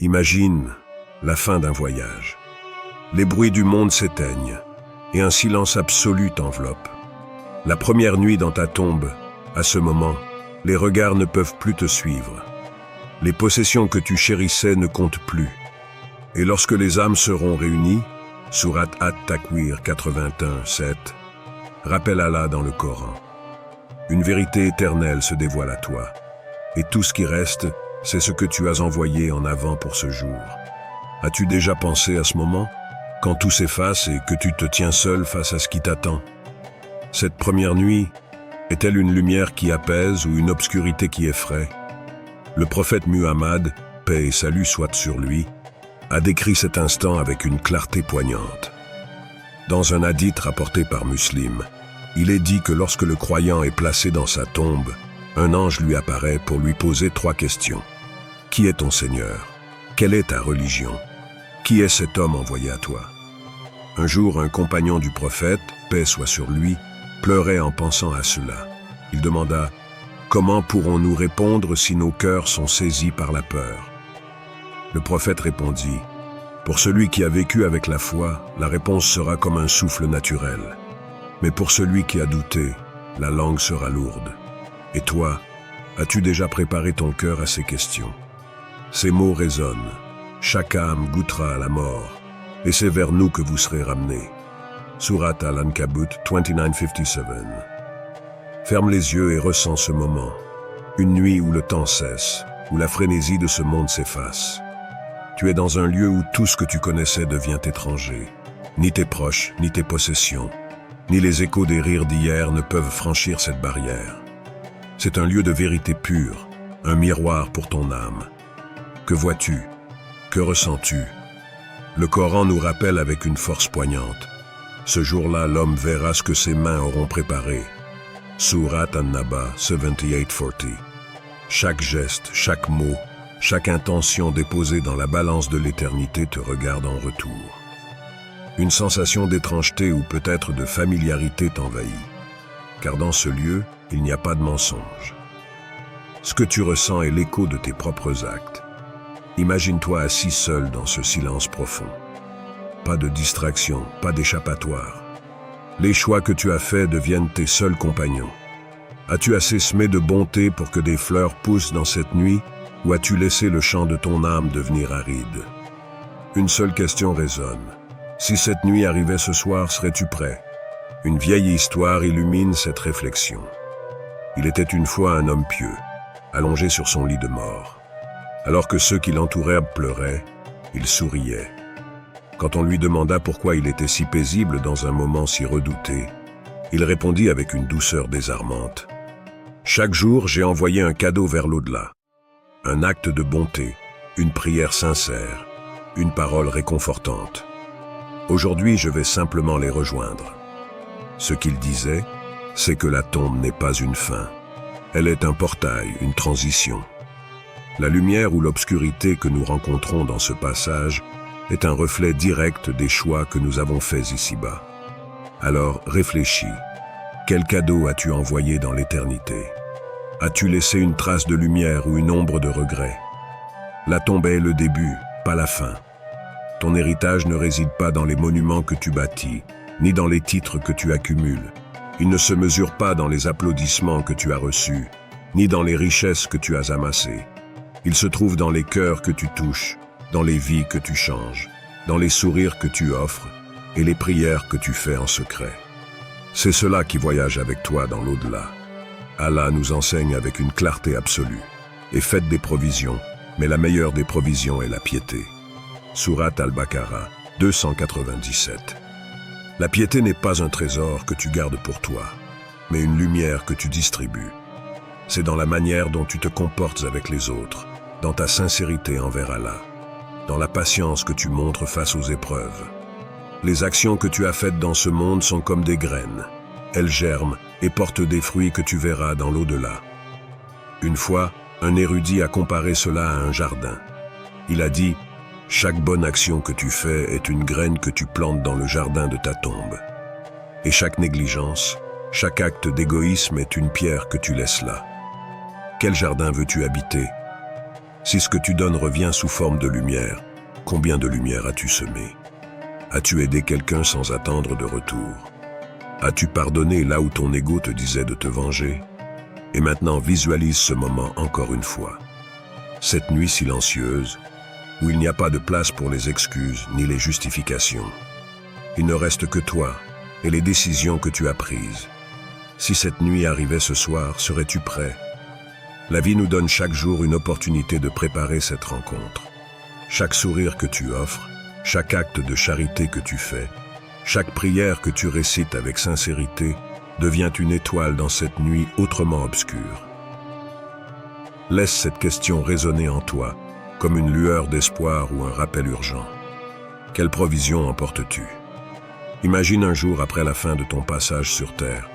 Imagine la fin d'un voyage. Les bruits du monde s'éteignent et un silence absolu t'enveloppe. La première nuit dans ta tombe, à ce moment, les regards ne peuvent plus te suivre. Les possessions que tu chérissais ne comptent plus. Et lorsque les âmes seront réunies, Surat At-Takwir 81:7, rappelle Allah dans le Coran. Une vérité éternelle se dévoile à toi. Et tout ce qui reste, c'est ce que tu as envoyé en avant pour ce jour. As-tu déjà pensé à ce moment, quand tout s'efface et que tu te tiens seul face à ce qui t'attend? Cette première nuit, est-elle une lumière qui apaise ou une obscurité qui effraie? Le prophète Muhammad, paix et salut soient sur lui, a décrit cet instant avec une clarté poignante. Dans un hadith rapporté par Muslim, il est dit que lorsque le croyant est placé dans sa tombe, un ange lui apparaît pour lui poser 3 questions. Qui est ton Seigneur? Quelle est ta religion? Qui est cet homme envoyé à toi? Un jour, un compagnon du prophète, paix soit sur lui, pleurait en pensant à cela. Il demanda « Comment pourrons-nous répondre si nos cœurs sont saisis par la peur ?» Le prophète répondit « Pour celui qui a vécu avec la foi, la réponse sera comme un souffle naturel. Mais pour celui qui a douté, la langue sera lourde. Et toi, as-tu déjà préparé ton cœur à ces questions ?» Ces mots résonnent. Chaque âme goûtera à la mort, et c'est vers nous que vous serez ramenés. Surat Al-Ankabut 29:57. Ferme les yeux et ressens ce moment. Une nuit où le temps cesse, où la frénésie de ce monde s'efface. Tu es dans un lieu où tout ce que tu connaissais devient étranger. Ni tes proches, ni tes possessions, ni les échos des rires d'hier ne peuvent franchir cette barrière. C'est un lieu de vérité pure, un miroir pour ton âme. Que vois-tu? Que ressens-tu? Le Coran nous rappelle avec une force poignante. Ce jour-là, l'homme verra ce que ses mains auront préparé. Surat An-Naba 78:40. Chaque geste, chaque mot, chaque intention déposée dans la balance de l'éternité te regarde en retour. Une sensation d'étrangeté ou peut-être de familiarité t'envahit. Car dans ce lieu, il n'y a pas de mensonge. Ce que tu ressens est l'écho de tes propres actes. Imagine-toi assis seul dans ce silence profond. Pas de distraction, pas d'échappatoire. Les choix que tu as faits deviennent tes seuls compagnons. As-tu assez semé de bonté pour que des fleurs poussent dans cette nuit, ou as-tu laissé le champ de ton âme devenir aride? Une seule question résonne. Si cette nuit arrivait ce soir, serais-tu prêt? Une vieille histoire illumine cette réflexion. Il était une fois un homme pieux, allongé sur son lit de mort. Alors que ceux qui l'entouraient pleuraient, il souriait. Quand on lui demanda pourquoi il était si paisible dans un moment si redouté, il répondit avec une douceur désarmante. « Chaque jour, j'ai envoyé un cadeau vers l'au-delà. Un acte de bonté, une prière sincère, une parole réconfortante. Aujourd'hui, je vais simplement les rejoindre. » Ce qu'il disait, c'est que la tombe n'est pas une fin. Elle est un portail, une transition. La lumière ou l'obscurité que nous rencontrons dans ce passage est un reflet direct des choix que nous avons faits ici-bas. Alors réfléchis. Quel cadeau as-tu envoyé dans l'éternité? As-tu laissé une trace de lumière ou une ombre de regret? La tombe est le début, pas la fin. Ton héritage ne réside pas dans les monuments que tu bâtis, ni dans les titres que tu accumules. Il ne se mesure pas dans les applaudissements que tu as reçus, ni dans les richesses que tu as amassées. Il se trouve dans les cœurs que tu touches, dans les vies que tu changes, dans les sourires que tu offres et les prières que tu fais en secret. C'est cela qui voyage avec toi dans l'au-delà. Allah nous enseigne avec une clarté absolue. Et faites des provisions, mais la meilleure des provisions est la piété. Surat Al-Baqarah 297. La piété n'est pas un trésor que tu gardes pour toi, mais une lumière que tu distribues. C'est dans la manière dont tu te comportes avec les autres, dans ta sincérité envers Allah, dans la patience que tu montres face aux épreuves. Les actions que tu as faites dans ce monde sont comme des graines. Elles germent et portent des fruits que tu verras dans l'au-delà. Une fois, un érudit a comparé cela à un jardin. Il a dit « Chaque bonne action que tu fais est une graine que tu plantes dans le jardin de ta tombe. Et chaque négligence, chaque acte d'égoïsme est une pierre que tu laisses là. Quel jardin veux-tu habiter? Si ce que tu donnes revient sous forme de lumière, combien de lumière as-tu semé? As-tu aidé quelqu'un sans attendre de retour? As-tu pardonné là où ton ego te disait de te venger? Et maintenant visualise ce moment encore une fois. Cette nuit silencieuse, où il n'y a pas de place pour les excuses ni les justifications. Il ne reste que toi et les décisions que tu as prises. Si cette nuit arrivait ce soir, serais-tu prêt? La vie nous donne chaque jour une opportunité de préparer cette rencontre. Chaque sourire que tu offres, chaque acte de charité que tu fais, chaque prière que tu récites avec sincérité devient une étoile dans cette nuit autrement obscure. Laisse cette question résonner en toi, comme une lueur d'espoir ou un rappel urgent. Quelle provision emportes-tu? Imagine un jour après la fin de ton passage sur Terre,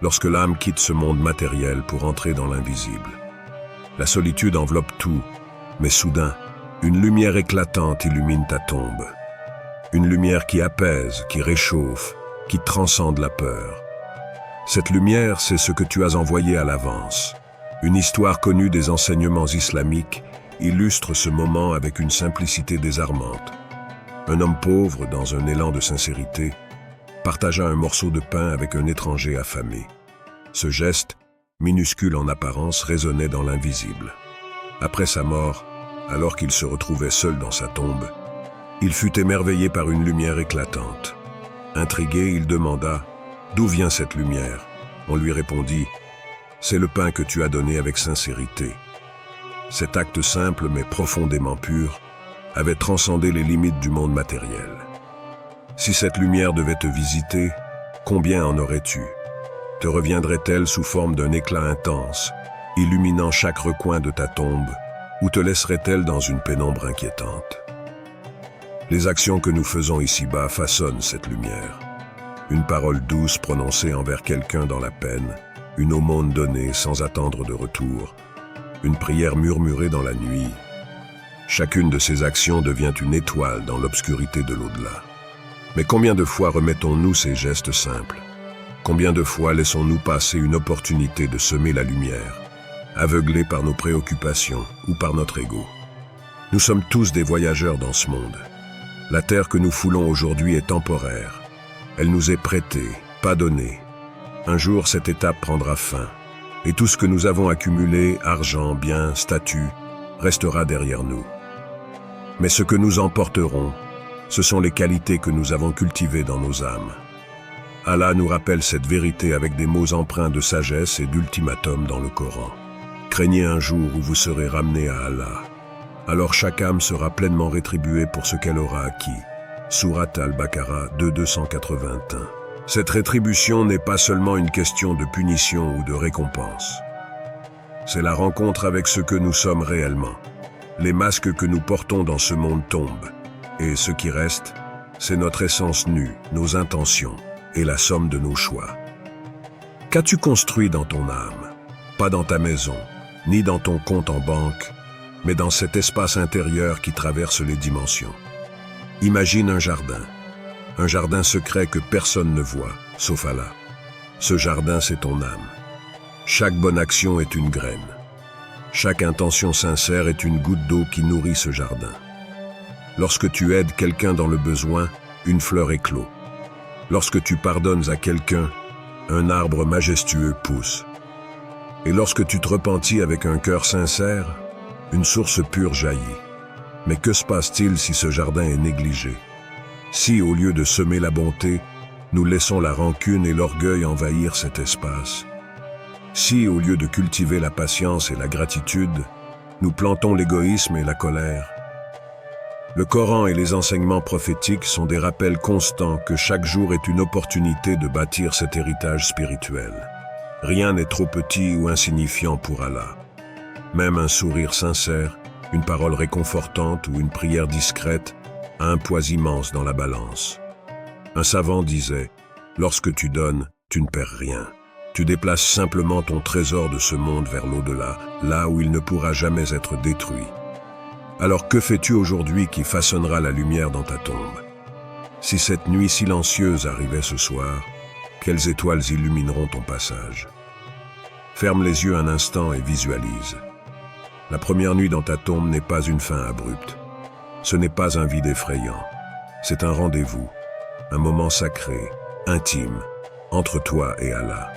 lorsque l'âme quitte ce monde matériel pour entrer dans l'invisible. La solitude enveloppe tout, mais soudain, une lumière éclatante illumine ta tombe. Une lumière qui apaise, qui réchauffe, qui transcende la peur. Cette lumière, c'est ce que tu as envoyé à l'avance. Une histoire connue des enseignements islamiques illustre ce moment avec une simplicité désarmante. Un homme pauvre, dans un élan de sincérité, partagea un morceau de pain avec un étranger affamé. Ce geste, minuscule en apparence, résonnait dans l'invisible. Après sa mort, alors qu'il se retrouvait seul dans sa tombe, il fut émerveillé par une lumière éclatante. Intrigué, il demanda « D'où vient cette lumière ?» On lui répondit « C'est le pain que tu as donné avec sincérité. » Cet acte simple mais profondément pur avait transcendé les limites du monde matériel. Si cette lumière devait te visiter, combien en aurais-tu? Te reviendrait-elle sous forme d'un éclat intense, illuminant chaque recoin de ta tombe, ou te laisserait-elle dans une pénombre inquiétante? Les actions que nous faisons ici-bas façonnent cette lumière. Une parole douce prononcée envers quelqu'un dans la peine, une aumône donnée sans attendre de retour, une prière murmurée dans la nuit. Chacune de ces actions devient une étoile dans l'obscurité de l'au-delà. Mais combien de fois remettons-nous ces gestes simples? Combien de fois laissons-nous passer une opportunité de semer la lumière, aveuglés par nos préoccupations ou par notre ego? Nous sommes tous des voyageurs dans ce monde. La terre que nous foulons aujourd'hui est temporaire. Elle nous est prêtée, pas donnée. Un jour, cette étape prendra fin. Et tout ce que nous avons accumulé, argent, biens, statut, restera derrière nous. Mais ce que nous emporterons, ce sont les qualités que nous avons cultivées dans nos âmes. Allah nous rappelle cette vérité avec des mots empreints de sagesse et d'ultimatum dans le Coran. Craignez un jour où vous serez ramenés à Allah. Alors chaque âme sera pleinement rétribuée pour ce qu'elle aura acquis. Sourate Al-Baqarah 281. Cette rétribution n'est pas seulement une question de punition ou de récompense. C'est la rencontre avec ce que nous sommes réellement. Les masques que nous portons dans ce monde tombent. Et ce qui reste, c'est notre essence nue, nos intentions et la somme de nos choix. Qu'as-tu construit dans ton âme? Pas dans ta maison, ni dans ton compte en banque, mais dans cet espace intérieur qui traverse les dimensions. Imagine un jardin secret que personne ne voit, sauf Allah. Ce jardin, c'est ton âme. Chaque bonne action est une graine. Chaque intention sincère est une goutte d'eau qui nourrit ce jardin. Lorsque tu aides quelqu'un dans le besoin, une fleur éclot. Lorsque tu pardonnes à quelqu'un, un arbre majestueux pousse. Et lorsque tu te repentis avec un cœur sincère, une source pure jaillit. Mais que se passe-t-il si ce jardin est négligé? Si, au lieu de semer la bonté, nous laissons la rancune et l'orgueil envahir cet espace? Si, au lieu de cultiver la patience et la gratitude, nous plantons l'égoïsme et la colère? Le Coran et les enseignements prophétiques sont des rappels constants que chaque jour est une opportunité de bâtir cet héritage spirituel. Rien n'est trop petit ou insignifiant pour Allah. Même un sourire sincère, une parole réconfortante ou une prière discrète a un poids immense dans la balance. Un savant disait « Lorsque tu donnes, tu ne perds rien. Tu déplaces simplement ton trésor de ce monde vers l'au-delà, là où il ne pourra jamais être détruit. » Alors que fais-tu aujourd'hui qui façonnera la lumière dans ta tombe? Si cette nuit silencieuse arrivait ce soir, quelles étoiles illumineront ton passage? Ferme les yeux un instant et visualise. La première nuit dans ta tombe n'est pas une fin abrupte. Ce n'est pas un vide effrayant. C'est un rendez-vous, un moment sacré, intime, entre toi et Allah.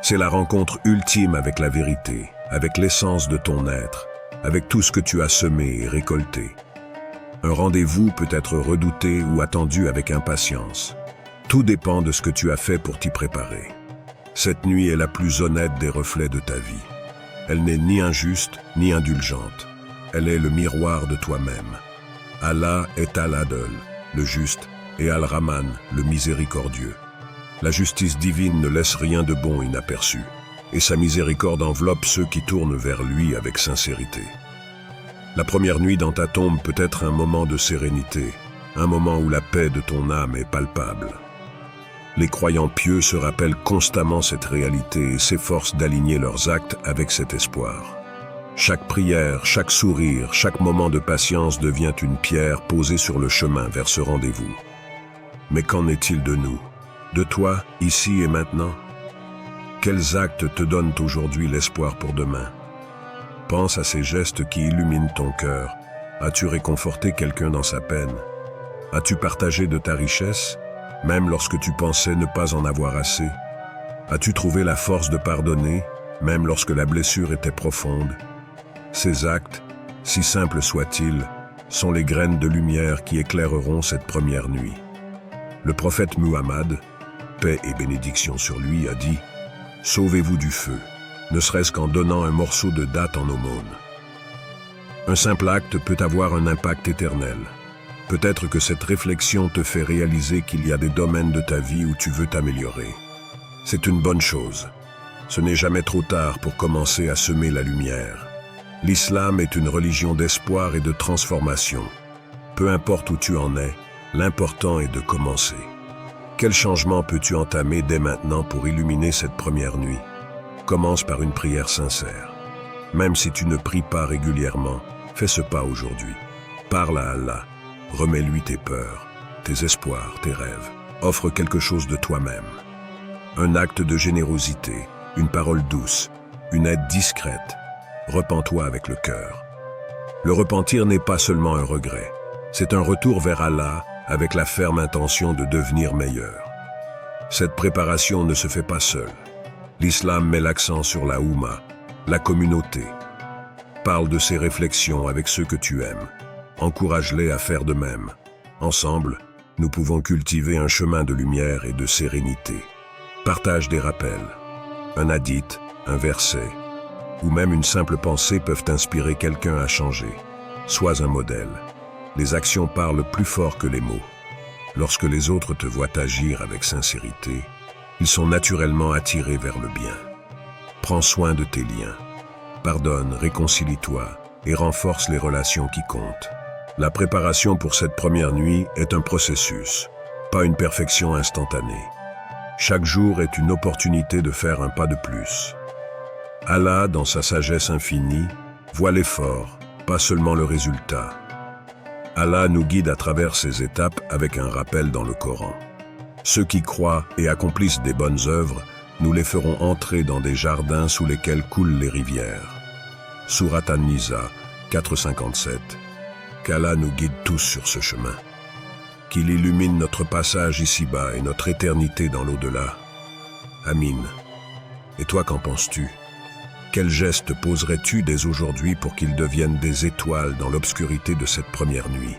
C'est la rencontre ultime avec la vérité, avec l'essence de ton être, avec tout ce que tu as semé et récolté. Un rendez-vous peut être redouté ou attendu avec impatience. Tout dépend de ce que tu as fait pour t'y préparer. Cette nuit est la plus honnête des reflets de ta vie. Elle n'est ni injuste ni indulgente. Elle est le miroir de toi-même. Allah est Al-Adl, le juste, et Al-Rahman, le miséricordieux. La justice divine ne laisse rien de bon inaperçu, et sa miséricorde enveloppe ceux qui tournent vers lui avec sincérité. La première nuit dans ta tombe peut être un moment de sérénité, un moment où la paix de ton âme est palpable. Les croyants pieux se rappellent constamment cette réalité et s'efforcent d'aligner leurs actes avec cet espoir. Chaque prière, chaque sourire, chaque moment de patience devient une pierre posée sur le chemin vers ce rendez-vous. Mais qu'en est-il de nous, de toi, ici et maintenant? Quels actes te donnent aujourd'hui l'espoir pour demain? Pense à ces gestes qui illuminent ton cœur. As-tu réconforté quelqu'un dans sa peine? As-tu partagé de ta richesse, même lorsque tu pensais ne pas en avoir assez? As-tu trouvé la force de pardonner, même lorsque la blessure était profonde? Ces actes, si simples soient-ils, sont les graines de lumière qui éclaireront cette première nuit. Le prophète Muhammad, paix et bénédiction sur lui, a dit « Sauvez-vous du feu, ne serait-ce qu'en donnant un morceau de date en aumône. » Un simple acte peut avoir un impact éternel. Peut-être que cette réflexion te fait réaliser qu'il y a des domaines de ta vie où tu veux t'améliorer. C'est une bonne chose. Ce n'est jamais trop tard pour commencer à semer la lumière. L'islam est une religion d'espoir et de transformation. Peu importe où tu en es, l'important est de commencer. Quel changement peux-tu entamer dès maintenant pour illuminer cette première nuit? Commence par une prière sincère. Même si tu ne pries pas régulièrement, fais ce pas aujourd'hui. Parle à Allah. Remets-lui tes peurs, tes espoirs, tes rêves. Offre quelque chose de toi-même. Un acte de générosité, une parole douce, une aide discrète. Repens-toi avec le cœur. Le repentir n'est pas seulement un regret. C'est un retour vers Allah avec la ferme intention de devenir meilleur. Cette préparation ne se fait pas seule. L'islam met l'accent sur la Oumma, la communauté. Parle de ces réflexions avec ceux que tu aimes. Encourage-les à faire de même. Ensemble, nous pouvons cultiver un chemin de lumière et de sérénité. Partage des rappels. Un hadith, un verset, ou même une simple pensée peuvent inspirer quelqu'un à changer. Sois un modèle. Les actions parlent plus fort que les mots. Lorsque les autres te voient agir avec sincérité, ils sont naturellement attirés vers le bien. Prends soin de tes liens. Pardonne, réconcilie-toi et renforce les relations qui comptent. La préparation pour cette première nuit est un processus, pas une perfection instantanée. Chaque jour est une opportunité de faire un pas de plus. Allah, dans sa sagesse infinie, voit l'effort, pas seulement le résultat. Allah nous guide à travers ces étapes avec un rappel dans le Coran. Ceux qui croient et accomplissent des bonnes œuvres, nous les ferons entrer dans des jardins sous lesquels coulent les rivières. Sourate An-Nisa 4,57. Qu'Allah nous guide tous sur ce chemin. Qu'il illumine notre passage ici-bas et notre éternité dans l'au-delà. Amin. Et toi, qu'en penses-tu? Quels gestes poserais-tu dès aujourd'hui pour qu'ils deviennent des étoiles dans l'obscurité de cette première nuit?